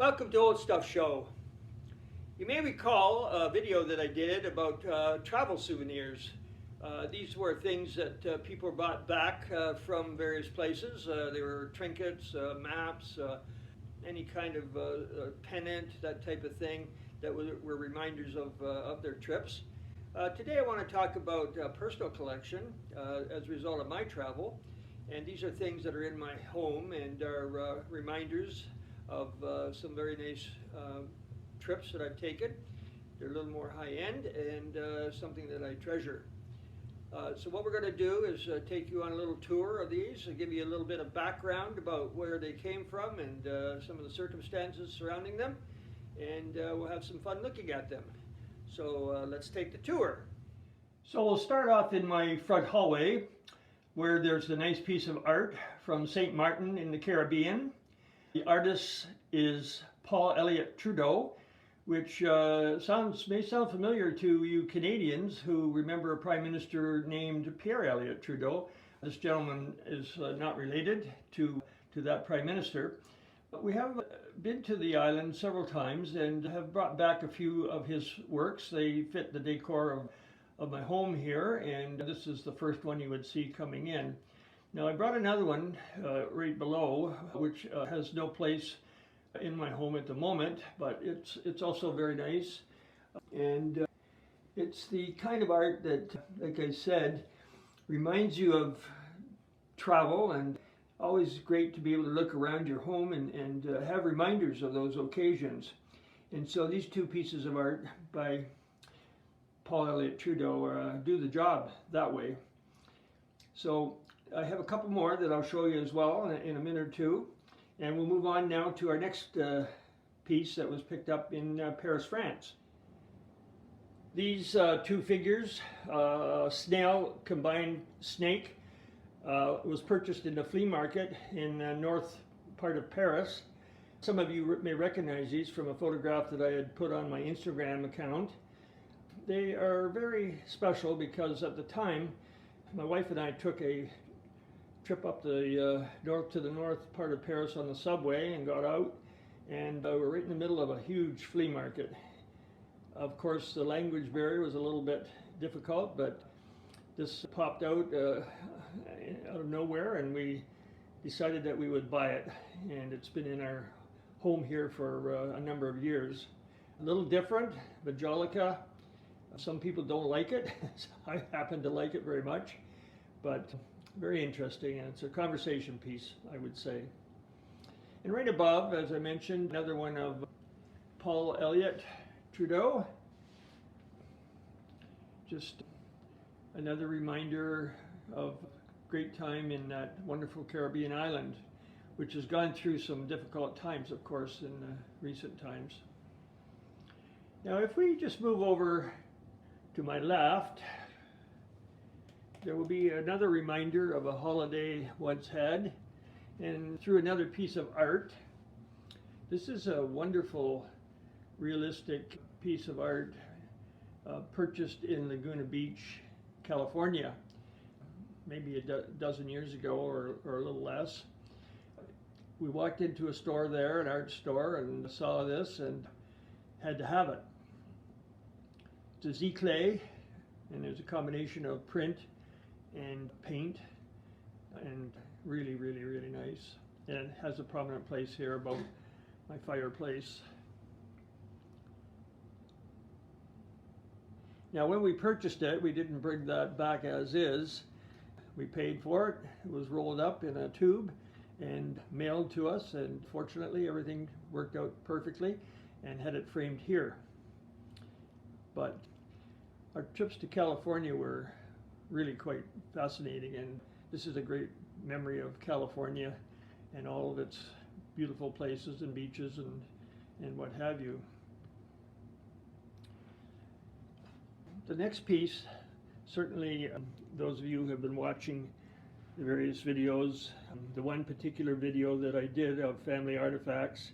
Welcome to Old Stuff Show. You may recall a video that I did about travel souvenirs. These were things that people brought back from various places. They were trinkets, maps, any kind of pennant, that type of thing that were reminders of their trips. Today I want to talk about personal collection as a result of my travel. And these are things that are in my home and are reminders of some very nice trips that I've taken. They're a little more high-end and something that I treasure. So what we're going to do is take you on a little tour of these and give you a little bit of background about where they came from and some of the circumstances surrounding them. And we'll have some fun looking at them. So let's take the tour. So we'll start off in my front hallway, where there's a nice piece of art from St. Martin in the Caribbean. The artist is Paul Elliott Trudeau, which may sound familiar to you Canadians who remember a Prime Minister named Pierre Elliott Trudeau. This gentleman is not related to that Prime Minister. But we have been to the island several times and have brought back a few of his works. They fit the decor of my home here, and this is the first one you would see coming in. Now I brought another one right below, which has no place in my home at the moment, but it's also very nice. And it's the kind of art that, like I said, reminds you of travel, and always great to be able to look around your home and have reminders of those occasions. And so these two pieces of art by Paul Elliott Trudeau do the job that way. So I have a couple more that I'll show you as well in a minute or two. And we'll move on now to our next piece that was picked up in Paris, France. These two figures, snail combined snake, was purchased in the flea market in the north part of Paris. Some of you may recognize these from a photograph that I had put on my Instagram account. They are very special because at the time, my wife and I took a trip up the north part of Paris on the subway and got out, and we're right in the middle of a huge flea market. Of course, the language barrier was a little bit difficult, but this popped out of nowhere, and we decided that we would buy it, and it's been in our home here for a number of years. A little different, Bajolica. Some people don't like it. I happen to like it very much, but very interesting, and it's a conversation piece, I would say. And right above, as I mentioned, another one of Paul Elliott Trudeau. Just another reminder of great time in that wonderful Caribbean island, which has gone through some difficult times, of course, in recent times. Now, if we just move over to my left, there will be another reminder of a holiday once had, and through another piece of art. This is a wonderful, realistic piece of art purchased in Laguna Beach, California, maybe a dozen years ago or a little less. We walked into a store there, an art store, and saw this and had to have it. It's a Z-clay, and there's a combination of print and paint, and really, really, really nice. And it has a prominent place here above my fireplace. Now, when we purchased it, we didn't bring that back as is. We paid for it. It was rolled up in a tube and mailed to us, and fortunately everything worked out perfectly and had it framed here. But our trips to California were really quite fascinating, and this is a great memory of California and all of its beautiful places and beaches and what have you. The next piece, certainly those of you who have been watching the various videos, the one particular video that I did of family artifacts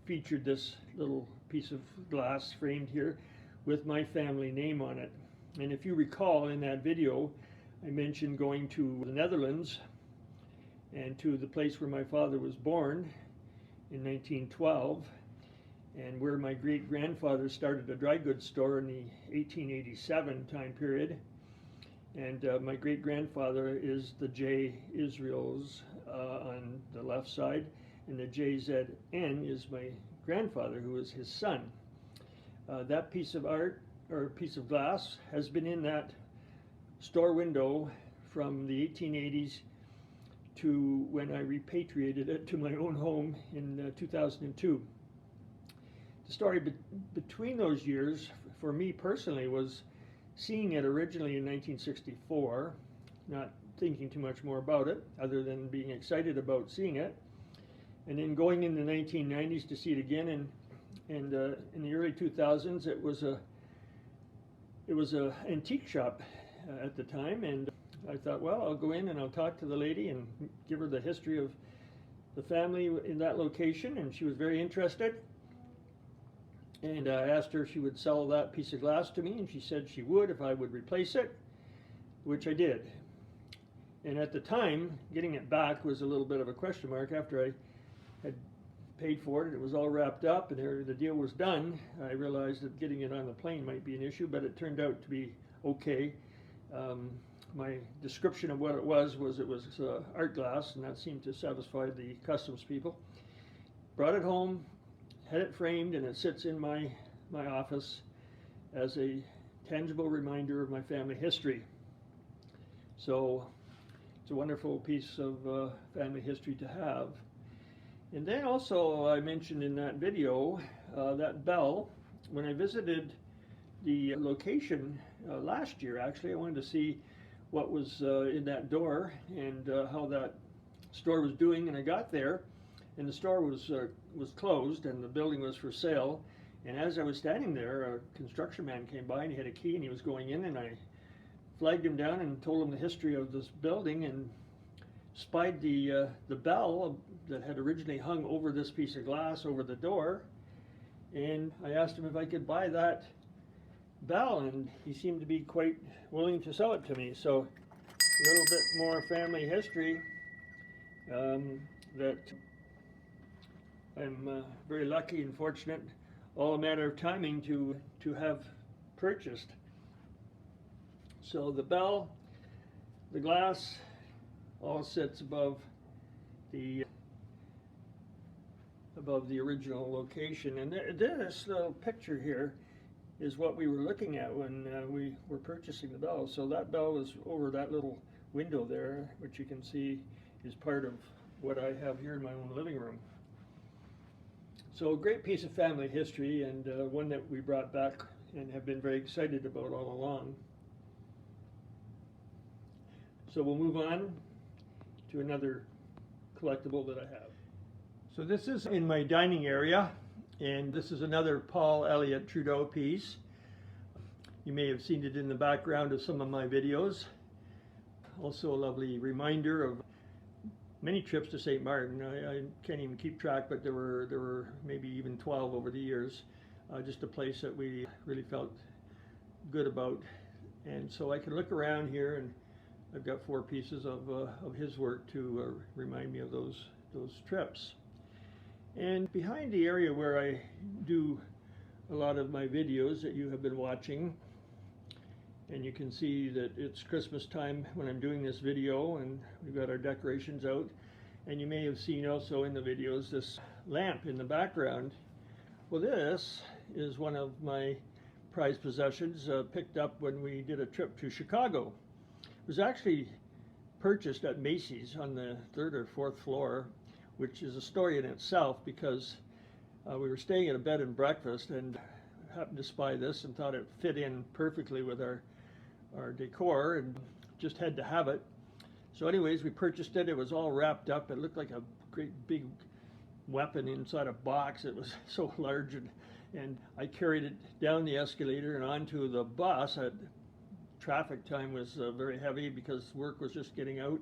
featured this little piece of glass framed here with my family name on it. And if you recall, in that video I mentioned going to the Netherlands and to the place where my father was born, in 1912, and where my great-grandfather started a dry goods store in the 1887 time period. And my great-grandfather is the J. Israels on the left side, and the JZN is my grandfather, who is his son. That piece of art, or piece of glass, has been in that store window from the 1880s to when I repatriated it to my own home in 2002. The story between those years, for me personally, was seeing it originally in 1964, not thinking too much more about it, other than being excited about seeing it, and then going in the 1990s to see it again, and in the early 2000s, it was a antique shop at the time, and I thought, well, I'll go in and I'll talk to the lady and give her the history of the family in that location, and she was very interested. And I asked her if she would sell that piece of glass to me, and she said she would if I would replace it, which I did. And at the time, getting it back was a little bit of a question mark. After I had paid for it, it was all wrapped up, and the deal was done. I realized that getting it on the plane might be an issue, but it turned out to be okay. My description of what it was art glass, and that seemed to satisfy the customs people. Brought it home, had it framed, and it sits in my office as a tangible reminder of my family history. So it's a wonderful piece of family history to have. And then also I mentioned in that video that bell. When I visited the location last year, actually, I wanted to see what was in that door and how that store was doing, and I got there, and the store was closed and the building was for sale. And as I was standing there, a construction man came by and he had a key and he was going in, and I flagged him down and told him the history of this building, and spied the bell that had originally hung over this piece of glass over the door, and I asked him if I could buy that bell, and he seemed to be quite willing to sell it to me. So a little bit more family history that I'm very lucky and fortunate, all a matter of timing, to have purchased. So the bell, the glass, all sits above the original location. And this little picture here is what we were looking at when we were purchasing the bell. So that bell is over that little window there, which you can see is part of what I have here in my own living room. So a great piece of family history, and one that we brought back and have been very excited about all along. So we'll move on to another collectible that I have. So this is in my dining area, and this is another Paul Elliott Trudeau piece. You may have seen it in the background of some of my videos. Also a lovely reminder of many trips to St. Martin. I can't even keep track, but there were maybe even 12 over the years. Just a place that we really felt good about. And so I can look around here, and I've got 4 pieces of his work to remind me of those trips. And behind the area where I do a lot of my videos that you have been watching, and you can see that it's Christmas time when I'm doing this video, and we've got our decorations out. And you may have seen also in the videos this lamp in the background. Well, this is one of my prized possessions, picked up when we did a trip to Chicago. It was actually purchased at Macy's on the 3rd or 4th floor, which is a story in itself, because we were staying at a bed and breakfast and happened to spy this and thought it fit in perfectly with our decor, and just had to have it. So anyways, we purchased it. It was all wrapped up. It looked like a great big weapon inside a box. It was so large, and I carried it down the escalator and onto the bus. Traffic time was very heavy because work was just getting out,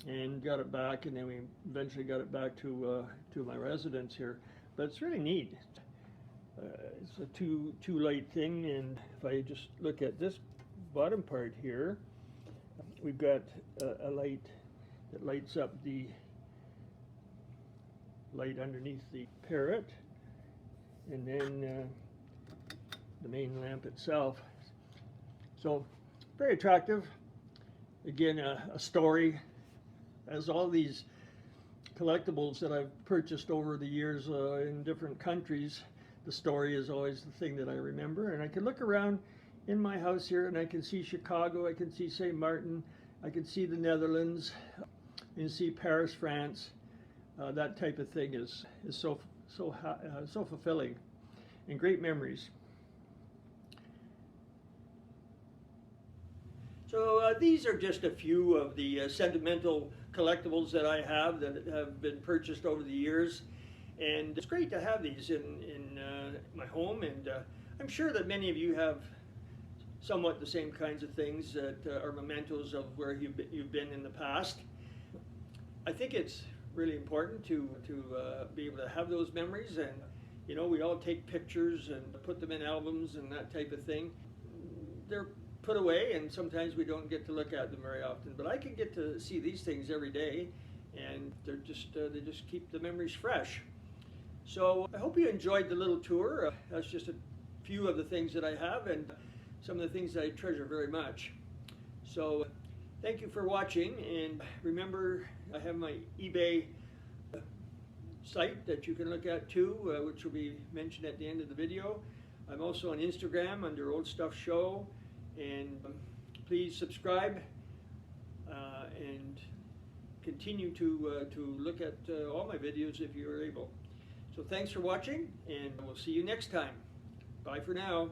and got it back, and then we eventually got it back to my residence here. But it's really neat. It's a two light thing, and if I just look at this bottom part here, we've got a light that lights up the light underneath the parrot, and then the main lamp itself. So very attractive. Again, a story. As all these collectibles that I've purchased over the years in different countries, the story is always the thing that I remember. And I can look around in my house here and I can see Chicago, I can see St. Martin, I can see the Netherlands, and see Paris, France. That type of thing is so fulfilling and great memories. So these are just a few of the sentimental collectibles that I have that have been purchased over the years, and it's great to have these in my home, and I'm sure that many of you have somewhat the same kinds of things that are mementos of where you've been in the past. I think it's really important to be able to have those memories, and you know, we all take pictures and put them in albums and that type of thing. They're put away, and sometimes we don't get to look at them very often, but I can get to see these things every day, and they just keep the memories fresh. So I hope you enjoyed the little tour. That's just a few of the things that I have and some of the things that I treasure very much. So thank you for watching, and remember, I have my eBay site that you can look at too, which will be mentioned at the end of the video. I'm also on Instagram under Old Stuff Show, and please subscribe and continue to look at all my videos if you're able. So thanks for watching, and we'll see you next time. Bye for now.